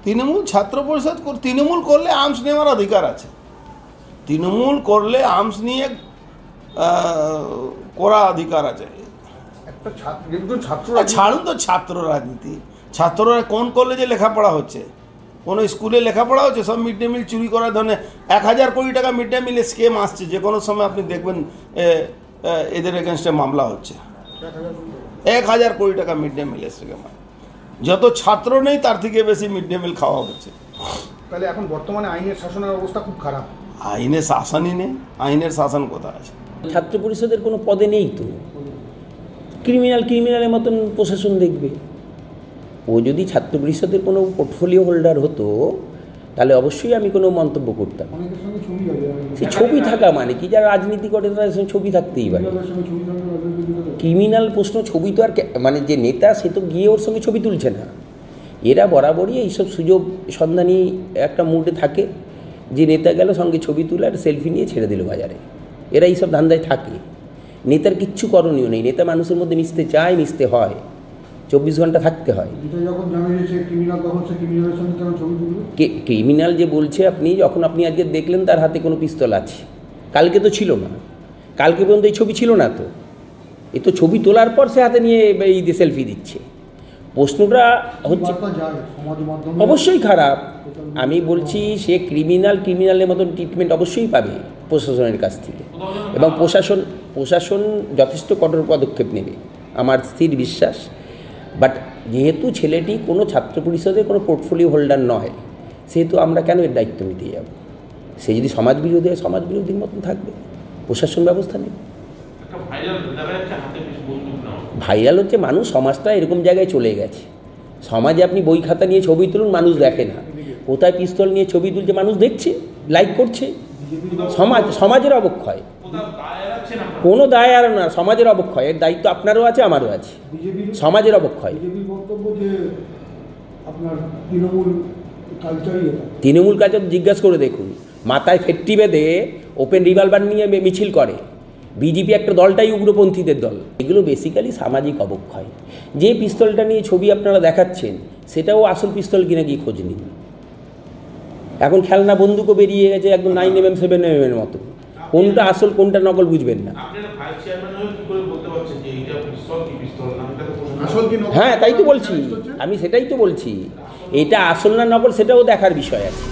তৃণমূল ছাত্র পরিষদ তৃণমূল করলে আর্মস নেওয়ার অধিকার আছে, তৃণমূল করলে আর্মস নিয়ে করা অধিকার আছে। ছাড়ুন তো ছাত্র রাজনীতি, ছাত্ররা কোন কলেজে লেখাপড়া হচ্ছে, কোনো স্কুলে লেখাপড়া হচ্ছে? সব মিড ডে মিল চুরি করার ধরনের 1000 কোটি টাকা মিড ডে মিলে স্কেম আসছে, যে কোনো সময় আপনি দেখবেন এদের এগেনস্টে মামলা হচ্ছে। 1000 কোটি টাকা মিড ডে মিলের স্কেম, যত ছাত্র নেই তার থেকে বেশি মিড ডে মিল খাওয়া হচ্ছে। তাহলে এখন বর্তমানে আইনের শাসনের অবস্থা খুব খারাপ। আইনের শাসনই নেই, আইনের শাসন কোথায় আছে? ছাত্র পরিষদের কোনো পদে নেই তো, ক্রিমিনালের মতন প্রশাসন দেখবে। ও যদি ছাত্র পরিষদের কোনো পোর্টফোলিও হোল্ডার হতো তাহলে অবশ্যই আমি কোনো মন্তব্য করতাম। সে ছবি থাকা মানে কি, যারা রাজনীতি করে তাদের সঙ্গে ছবি থাকতেই পারে। ক্রিমিনাল প্রশ্ন, ছবি তো আর মানে যে নেতা সে তো গিয়ে ওর সঙ্গে ছবি তুলছে না। এরা বরাবরই এইসব সুযোগ সন্ধানী একটা মুডে থাকে, যে নেতা গেল সঙ্গে ছবি তুলে আর সেলফি নিয়ে ছেড়ে দিল বাজারে। এরা এইসব ধান্দায় থাকে। নেতার কিচ্ছু করণীয় নেই, নেতা মানুষের মধ্যে মিশতে চায়, মিশতে হয়, 24 ঘন্টা থাকতে হয়। ক্রিমিনাল যে বলছে আপনি, যখন আপনি আজকে দেখলেন তার হাতে কোনো পিস্তল আছে, কালকে তো ছিল না, কালকে পর্যন্ত এই ছবি ছিল না তো। এ তো ছবি তোলার পর সে হাতে নিয়ে এই সেলফি দিচ্ছে। প্রশ্নটা হচ্ছে অবশ্যই খারাপ। আমি বলছি সে ক্রিমিনালের মতন ট্রিটমেন্ট অবশ্যই পাবে প্রশাসনের কাছ থেকে, এবং প্রশাসন যথেষ্ট কঠোর পদক্ষেপ নেবে আমার স্থির বিশ্বাস। বাট যেহেতু ছেলেটি কোনো ছাত্র পরিষদের কোনো পোর্টফোলিও হোল্ডার নয়, সেহেতু আমরা কেন এর দায়িত্ব নিতে যাব? সে যদি সমাজবিরোধী হয়, সমাজবিরোধীর মতন থাকবে, প্রশাসন ব্যবস্থা নেবে। ভাইরাল হচ্ছে মানুষ, সমাজটা এরকম জায়গায় চলে গেছে। সমাজে আপনি বই খাতা নিয়ে ছবি তুলুন, মানুষ দেখে না। কোথায় পিস্তল নিয়ে ছবি তুলছে মানুষ দেখছে, লাইক করছে। সমাজের অবক্ষয়, কোনো দায় আর না, সমাজের অবক্ষয়। এর দায়িত্ব আপনারও আছে, আমারও আছে। সমাজের অবক্ষয়। তৃণমূল কালচার জিজ্ঞাসা করে দেখুন, মাথায় ফেট্টি বেঁধে ওপেন রিভলভার নিয়ে মিছিল করে। বিজেপি একটা দলটাই উগ্রপন্থীদের দল। এগুলো বেসিক্যালি সামাজিক অবক্ষয়। যে পিস্তলটা নিয়ে ছবি আপনারা দেখাচ্ছেন সেটাও আসল পিস্তল কিনা গিয়ে খোঁজ নিন। এখন খেলনা বন্দুকও বেরিয়ে গেছে একদম 9mm 7mm মতো, কোনটা আসল কোনটা নকল বুঝবেন না। হ্যাঁ, তাই তো বলছি, আমি সেটাই তো বলছি। এটা আসল না নকল সেটাও দেখার বিষয় আছে।